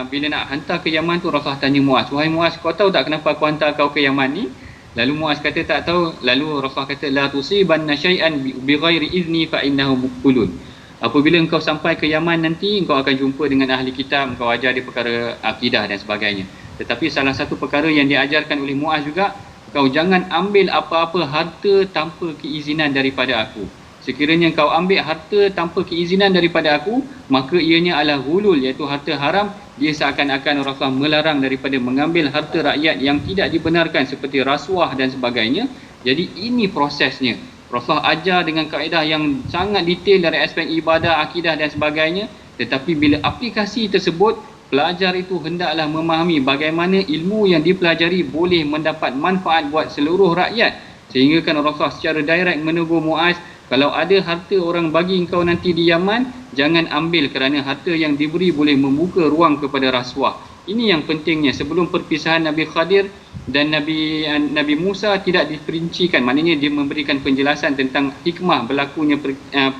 bila nak hantar ke Yaman tu, Rasulullah tanya Muaz, wahai Muaz, kau tahu tak kenapa aku hantar kau ke Yaman ni? Lalu Muaz kata tak tahu. Lalu Rasulullah kata, la tusibanna syai'an bighairi izni fa innahu muqulun. Apabila engkau sampai ke Yaman nanti, engkau akan jumpa dengan ahli kitab, engkau ajar dia perkara akidah dan sebagainya. Tetapi salah satu perkara yang diajarkan oleh Muaz juga, kau jangan ambil apa-apa harta tanpa keizinan daripada aku. Sekiranya kau ambil harta tanpa keizinan daripada aku, maka ianya adalah ghulul, iaitu harta haram dia seakan-akan Rasulullah melarang daripada mengambil harta rakyat yang tidak dibenarkan seperti rasuah dan sebagainya. Jadi ini prosesnya. Rasulullah ajar dengan kaedah yang sangat detail dari aspek ibadah, akidah dan sebagainya. Tetapi bila aplikasi tersebut, pelajar itu hendaklah memahami bagaimana ilmu yang dipelajari boleh mendapat manfaat buat seluruh rakyat. Sehingga kan Rasulullah secara direct menegur Muaz, kalau ada harta orang bagi engkau nanti di Yaman, jangan ambil kerana harta yang diberi boleh membuka ruang kepada rasuah. Ini yang pentingnya. Sebelum perpisahan Nabi Khadir dan Nabi Musa tidak diperincikan, maknanya dia memberikan penjelasan tentang hikmah berlakunya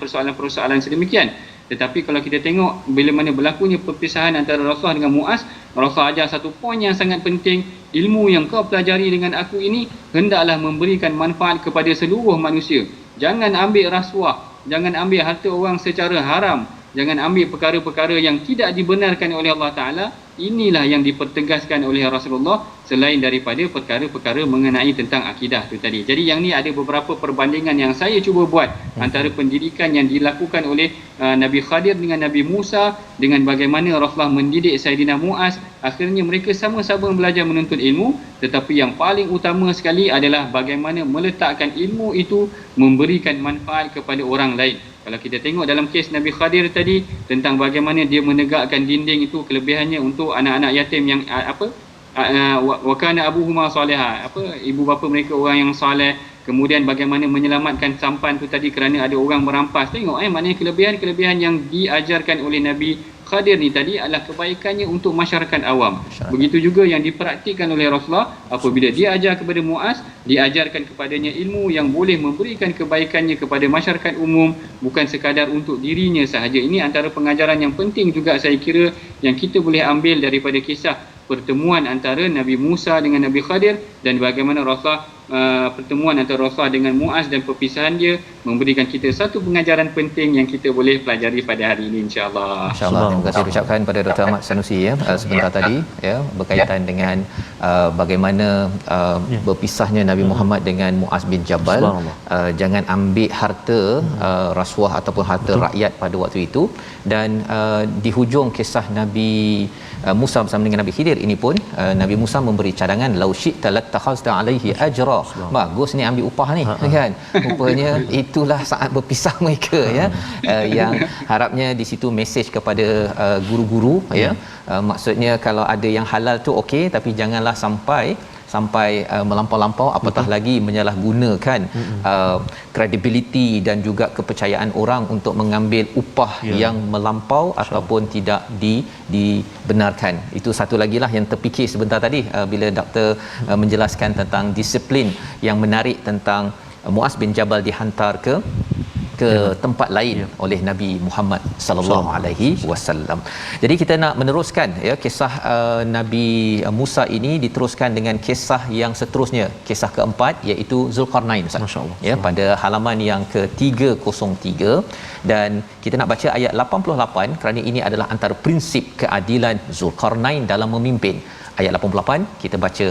persoalan-persoalan sedemikian. Tetapi kalau kita tengok bila mana berlakunya perpisahan antara Rasulullah dengan Muaz, Rasulullah ajar satu poin yang sangat penting, ilmu yang kau pelajari dengan aku ini hendaklah memberikan manfaat kepada seluruh manusia. Jangan ambil rasuah, jangan ambil harta orang secara haram, jangan ambil perkara-perkara yang tidak dibenarkan oleh Allah Ta'ala. Inilah yang dipertegaskan oleh Rasulullah selain daripada perkara-perkara mengenai tentang akidah tu tadi. Jadi yang ni ada beberapa perbandingan yang saya cuba buat antara pendidikan yang dilakukan oleh Nabi Khadir dengan Nabi Musa, dengan bagaimana Rasulullah mendidik Sayyidina Muaz. Akhirnya mereka sama-sama belajar menuntut ilmu, tetapi yang paling utama sekali adalah bagaimana meletakkan ilmu itu memberikan manfaat kepada orang lain. Kalau kita tengok dalam kes Nabi Khadir tadi tentang bagaimana dia menegakkan dinding itu, kelebihannya untuk anak-anak yatim yang wa kana abuhuma saliha, ibu bapa mereka orang yang soleh. Kemudian bagaimana menyelamatkan sampan tu tadi kerana ada orang merampas. Tengok maknanya kelebihan-kelebihan yang diajarkan oleh Nabi Khadir ni tadi adalah kebaikannya untuk masyarakat awam. Begitu juga yang dipraktikkan oleh Rasulullah apabila dia ajar kepada Muaz, diajarkan kepadanya ilmu yang boleh memberikan kebaikannya kepada masyarakat umum, bukan sekadar untuk dirinya sahaja. Ini antara pengajaran yang penting juga saya kira yang kita boleh ambil daripada kisah pertemuan antara Nabi Musa dengan Nabi Khadir, dan bagaimana Rasulullah pertemuan antara Rasulullah dengan Muaz dan perpisahan dia memberikan kita satu pengajaran penting yang kita boleh pelajari pada hari ini, insya-Allah. Insya-Allah. Terima kasih ucapkan pada Dr. Ahmad Sanusi sebentar tadi berkaitan dengan bagaimana berpisahnya Nabi Muhammad dengan Muaz bin Jabal. Jangan ambil harta rasuah ataupun harta rakyat pada waktu itu. Dan di hujung kisah Nabi Musa bersama dengan Nabi Khidir ini pun Nabi Musa memberi cadangan, lau syi'ta lattakhazta alaihi ajra. Bagus ni ambil upah ni kan. Rupanya itulah saat berpisah mereka yang harapnya di situ mesej kepada guru-guru maksudnya kalau ada yang halal tu okey, tapi janganlah sampai melampau-lampau, apatah lagi menyalahgunakan kredibiliti dan juga kepercayaan orang untuk mengambil upah yang melampau ataupun tidak dibenarkan. Itu satu lagi lah yang terfikir sebentar tadi bila doktor menjelaskan tentang disiplin yang menarik tentang Muaz bin Jabal dihantar ke tempat lain oleh Nabi Muhammad sallallahu alaihi wasallam. Jadi kita nak meneruskan kisah Nabi Musa ini diteruskan dengan kisah yang seterusnya, kisah keempat iaitu Zulkarnain, Masya-Allah. Pada halaman yang ke-303, dan kita nak baca ayat 88 kerana ini adalah antara prinsip keadilan Zulkarnain dalam memimpin. Ayat 88 kita baca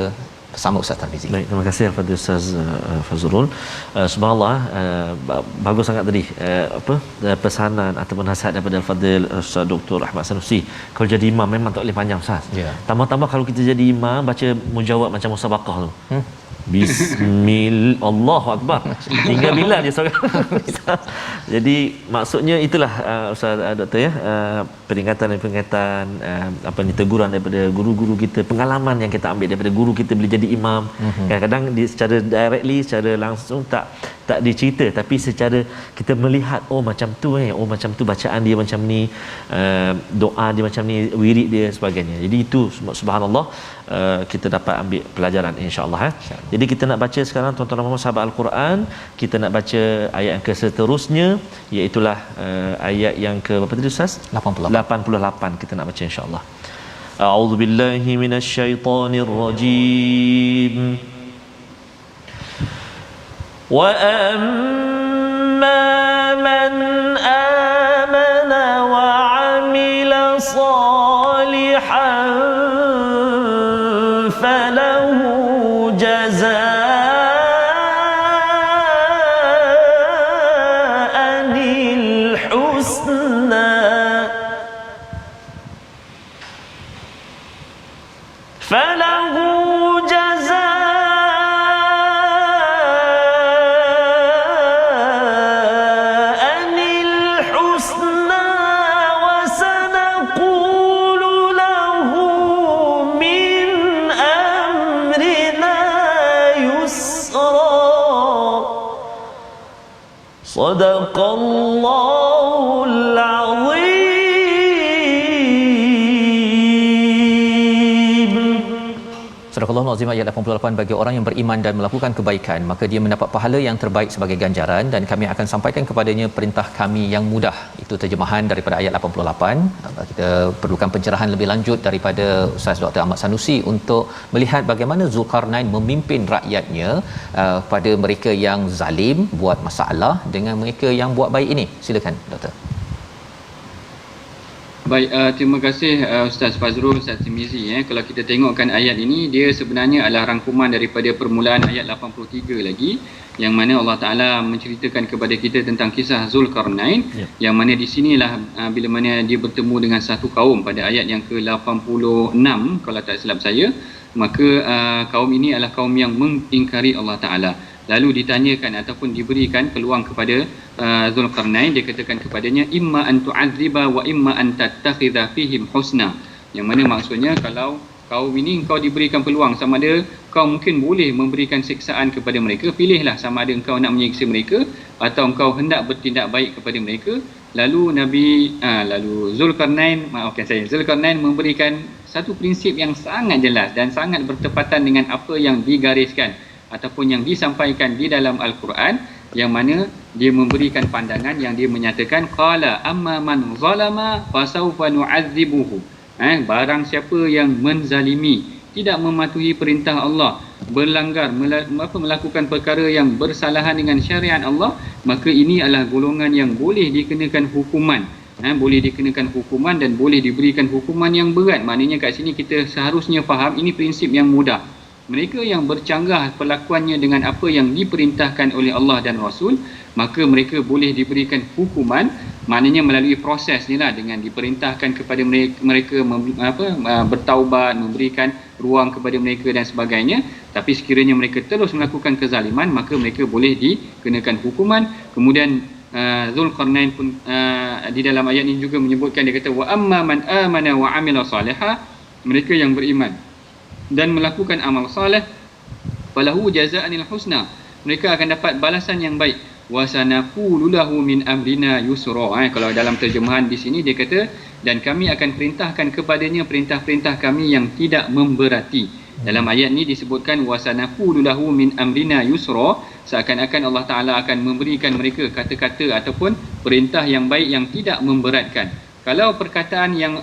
bersama Ustaz Tarmizi. Baik, terima kasih kepada Ustaz Fazrul. Subhanallah, bagus sangat tadi pesanan ataupun nasihat daripada Al-Fadhil Ustaz Dr. Ahmad Sanusi. Kalau jadi imam memang tak boleh panjang, Ustaz. Tambah-tambah kalau kita jadi imam baca mujawab macam musabaqah tu. Bismillah, Allahu Akbar. Hingga bila dia seorang. Jadi maksudnya itulah Ustaz Doktor peringatan teguran daripada guru-guru kita, pengalaman yang kita ambil daripada guru kita bila jadi imam. Kadang-kadang secara directly, secara langsung tak dicerita, tapi secara kita melihat macam tu macam tu bacaan dia macam ni, doa dia macam ni, wirid dia sebagainya. Jadi itu subhanallah kita dapat ambil pelajaran insya-Allah. Jadi kita nak baca sekarang tuan-tuan dan puan-puan sahabat Al-Quran, kita nak baca ayat yang seterusnya iaitu ayat yang ke berapa tadi Ustaz? 88 kita nak baca insya-Allah. A'udzubillahi minasyaitonir rajim. Wa amma man amana wa 'amila salihan falahu jazaa'anil husna Sadaqallahul azim. Surah Al-Azim ayat 88, bagi orang yang beriman dan melakukan kebaikan maka dia mendapat pahala yang terbaik sebagai ganjaran dan kami akan sampaikan kepadanya perintah kami yang mudah. Itu terjemahan daripada ayat 88. Kita perlukan pencerahan lebih lanjut daripada Ustaz Dr. Ahmad Sanusi untuk melihat bagaimana Zulkarnain memimpin rakyatnya pada mereka yang zalim buat masalah dengan mereka yang buat baik ini. Silakan Doktor. Baik, terima kasih Ustaz Fazrul, Ustaz Timizi. Kalau kita tengokkan ayat ini, dia sebenarnya adalah rangkuman daripada permulaan ayat 83 lagi, yang mana Allah Ta'ala menceritakan kepada kita tentang kisah Zulkarnain, yang mana di sinilah bila mana dia bertemu dengan satu kaum pada ayat yang ke-86 kalau tak silap saya, maka kaum ini adalah kaum yang mengingkari Allah Ta'ala. Lalu ditanyakan ataupun diberikan peluang kepada Zulkarnain, dia katakan kepadanya, imma an tu'adziba wa imma an tattakhidha fihim husna, yang mana maksudnya kalau kaum ini engkau diberikan peluang, sama ada kau mungkin boleh memberikan siksaan kepada mereka, pilihlah sama ada engkau nak menyiksa mereka atau engkau hendak bertindak baik kepada mereka. Lalu Zulkarnain memberikan satu prinsip yang sangat jelas dan sangat bertepatan dengan apa yang digariskan ataupun yang disampaikan di dalam Al-Quran, yang mana dia memberikan pandangan yang dia menyatakan qala amma man zalama fasawfa nu'adzibuhu. Barang siapa yang menzalimi, tidak mematuhi perintah Allah, berlanggar, melakukan perkara yang bersalahan dengan syariat Allah, maka ini adalah golongan yang boleh dikenakan hukuman. Boleh dikenakan hukuman dan boleh diberikan hukuman yang berat. Maknanya kat sini kita seharusnya faham ini prinsip yang mudah. Mereka yang bercanggah perlakuannya dengan apa yang diperintahkan oleh Allah dan Rasul, maka mereka boleh diberikan hukuman, maknanya melalui proses ni lah, dengan diperintahkan kepada mereka bertaubat, memberikan ruang kepada mereka dan sebagainya. Tapi sekiranya mereka terus melakukan kezaliman, maka mereka boleh dikenakan hukuman. Kemudian Zulkarnain pun di dalam ayat ini juga menyebutkan, dia kata wa amma man amana wa amila salihah, mereka yang beriman dan melakukan amal saleh, falahu jazaa'anil husna, mereka akan dapat balasan yang baik, wa sanaqulu lahu min amrina yusra. Kalau dalam terjemahan di sini dia kata, dan kami akan perintahkan kepadanya perintah-perintah kami yang tidak memberati. Dalam ayat ni disebutkan wa sanaqulu lahu min amrina yusra, seakan-akan Allah Taala akan memberikan mereka kata-kata ataupun perintah yang baik yang tidak memberatkan. Kalau perkataan yang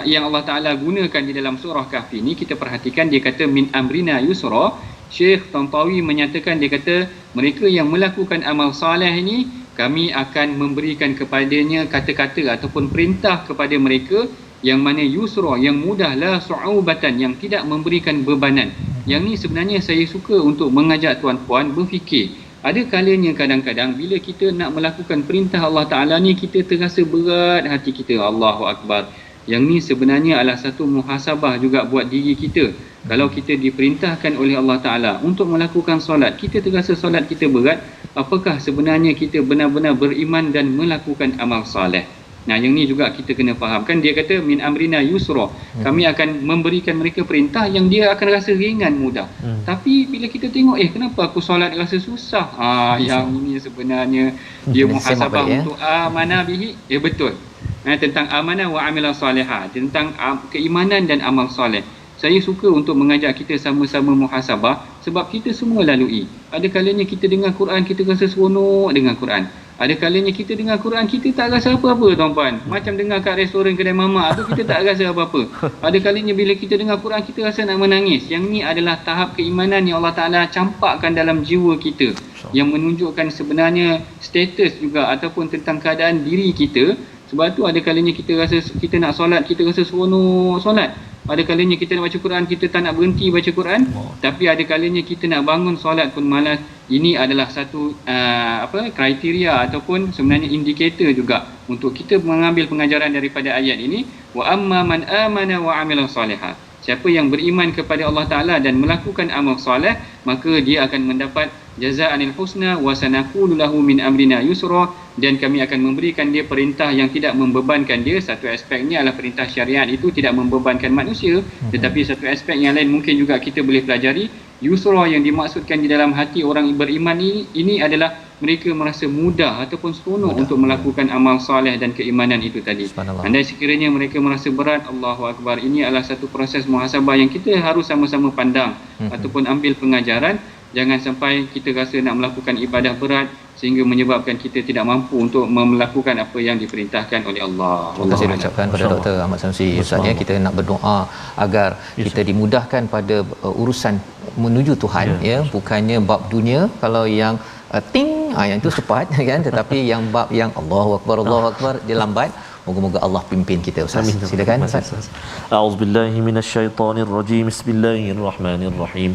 Allah Ta'ala gunakan di dalam surah Kahfi ni, kita perhatikan dia kata min amrina yusra. Syekh Tantawi menyatakan, dia kata mereka yang melakukan amal saleh ini, kami akan memberikan kepadanya kata-kata ataupun perintah kepada mereka yang mana yusra, yang mudah, la su'ubatan, yang tidak memberikan bebanan. Yang ni sebenarnya saya suka untuk mengajak tuan-puan berfikir. Ada kalanya kadang-kadang bila kita nak melakukan perintah Allah Ta'ala ni, kita terasa berat hati kita. Allahu Akbar. Yang ni sebenarnya adalah satu muhasabah juga buat diri kita. Kalau kita diperintahkan oleh Allah Ta'ala untuk melakukan solat, kita terasa solat kita berat, apakah sebenarnya kita benar-benar beriman dan melakukan amal saleh? Nah, yang ni juga kita kena faham. Kan dia kata min amrina yusra, kami akan memberikan mereka perintah yang dia akan rasa ringan, mudah. Tapi bila kita tengok, kenapa aku solat rasa susah? Yang ini sebenarnya dia muhasabah untuk amanah bihi. Betul. Tentang amanah wa amila salihah, tentang keimanan dan amal soleh. Saya suka untuk mengajak kita sama-sama muhasabah, sebab kita semua lalui. Ada kalanya kita dengar Quran, kita rasa seronok dengan Quran. Ada kalanya kita dengar Quran, kita tak rasa apa-apa, tuan-puan. Macam dengar kat restoran kedai mamak tu, kita tak rasa apa-apa. Ada kalanya bila kita dengar Quran, kita rasa nak menangis. Yang ni adalah tahap keimanan yang Allah Ta'ala campakkan dalam jiwa kita, yang menunjukkan sebenarnya status juga ataupun tentang keadaan diri kita. Sebab tu ada kalanya kita rasa kita nak solat, kita rasa seronok solat. Ada kalanya kita nak baca Quran, kita tak nak berhenti baca Quran. Tapi ada kalanya kita nak bangun solat pun malas. Ini adalah satu kriteria ataupun sebenarnya indikator juga untuk kita mengambil pengajaran daripada ayat ini. Wa amma man amana wa amila salihah. Siapa yang beriman kepada Allah Ta'ala dan melakukan amal soleh, maka dia akan mendapat jazaa'anil husna wa sanaqulu lahu min amrina yusra, dan kami akan memberikan dia perintah yang tidak membebankan dia. Satu aspeknya adalah perintah syariat itu tidak membebankan manusia, tetapi satu aspek yang lain mungkin juga kita boleh pelajari. Yusra yang dimaksudkan di dalam hati orang beriman ini adalah mereka merasa mudah ataupun seronok untuk melakukan amal soleh dan keimanan itu tadi. Andai sekiranya mereka merasa berat, Allahu Akbar, ini adalah satu proses muhasabah yang kita harus sama-sama pandang ataupun ambil pengajaran. Jangan sampai kita rasa nak melakukan ibadah berat sehingga menyebabkan kita tidak mampu untuk melakukan apa yang diperintahkan oleh Allah. Terima kasih diucapkan pada Dr. Ahmad Sanusi. Ustaz, ya, kita nak berdoa agar kita dimudahkan pada urusan menuju Tuhan, ya, bukannya bab dunia. Kalau yang ting yang itu cepat kan, tetapi yang bab yang Allahu Akbar dia lambat. Moga-moga Allah pimpin kita, Ustaz. Amin. Silakan Ustaz. A'udzubillahi minasyaitonir rajim. Bismillahirrahmanirrahim.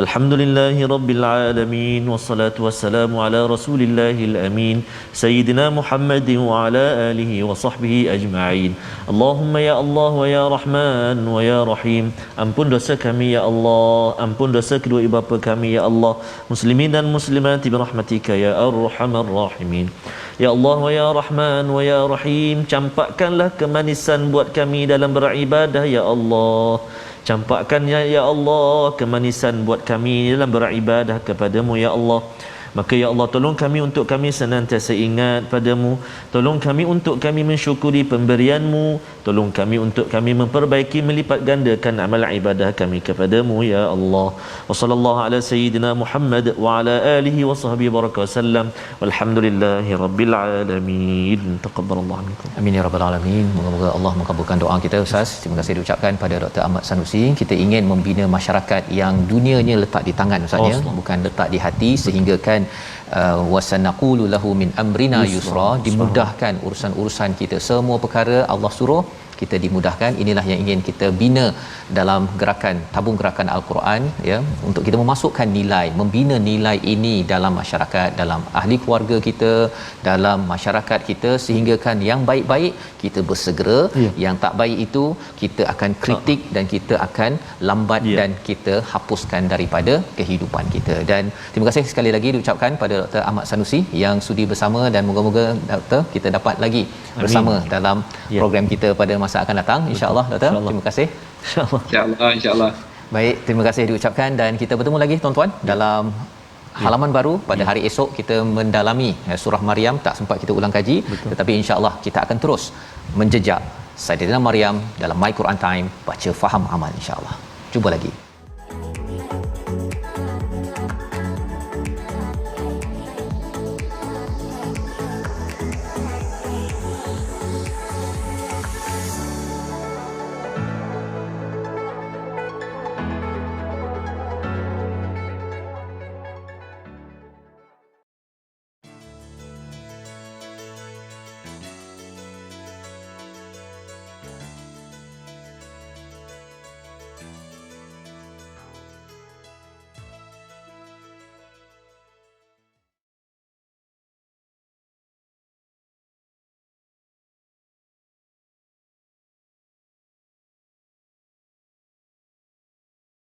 Alhamdulillahirabbil alamin wassalatu wassalamu ala rasulillahil amin sayyidina Muhammadin wa ala alihi wa sahbihi ajma'in. Allahumma ya Allah wa ya Rahman wa ya Rahim, ampun dosa kami ya Allah, ampun dosa kedua ibu bapa kami ya Allah, muslimin dan muslimat bi rahmatika ya arhamar rahimin. Ya Allah wa ya Rahman wa ya Rahim, campakkanlah kemanisan buat kami dalam beribadah ya Allah. Campakkan ya Allah kemanisan buat kami dalam beribadah kepadamu ya Allah. Maka ya Allah, tolong kami untuk kami senantiasa ingat padamu. Tolong kami untuk kami mensyukuri pemberianmu. Tolong kami untuk kami memperbaiki melipat gandakan amal ibadah kami kepadamu ya Allah. Wa sallallahu ala sayyidina Muhammad wa ala alihi wa sahbihi baraka wasallam. Walhamdulillahi rabbil alamin. Taqabbalallahu minkum. Amin ya rabbal alamin. Moga-moga Allah mengabulkan doa kita, Ustaz. Terima kasih diucapkan pada Dr. Ahmad Sanusi. Kita ingin membina masyarakat yang dunianya letak di tangan, Ustaz, ya, bukan letak di hati, sehingga kan wasanaqulu lahu min amrina yusra, dimudahkan urusan-urusan kita, semua perkara Allah suruh kita dimudahkan. Inilah yang ingin kita bina dalam gerakan tabung gerakan Al-Quran, ya, untuk kita memasukkan nilai, membina nilai ini dalam masyarakat, dalam ahli keluarga kita, dalam masyarakat kita, sehingga kan yang baik-baik kita bersegera, yang tak baik itu kita akan kritik dan kita akan lambat dan kita hapuskan daripada kehidupan kita. Dan terima kasih sekali lagi diucapkan pada Dr. Ahmad Sanusi yang sudi bersama, dan moga-moga Doktor kita dapat lagi bersama dalam program kita pada masa akan datang, insya-Allah. Doktor, terima kasih. InsyaAllah. Baik, terima kasih diucapkan, dan kita bertemu lagi tuan-tuan dalam halaman baru pada hari esok. Kita mendalami surah Maryam, tak sempat kita ulang kaji. Tetapi insya-Allah kita akan terus menjejak Saidina Maryam dalam My Quran Time, baca faham amal, insya-Allah. Jumpa lagi.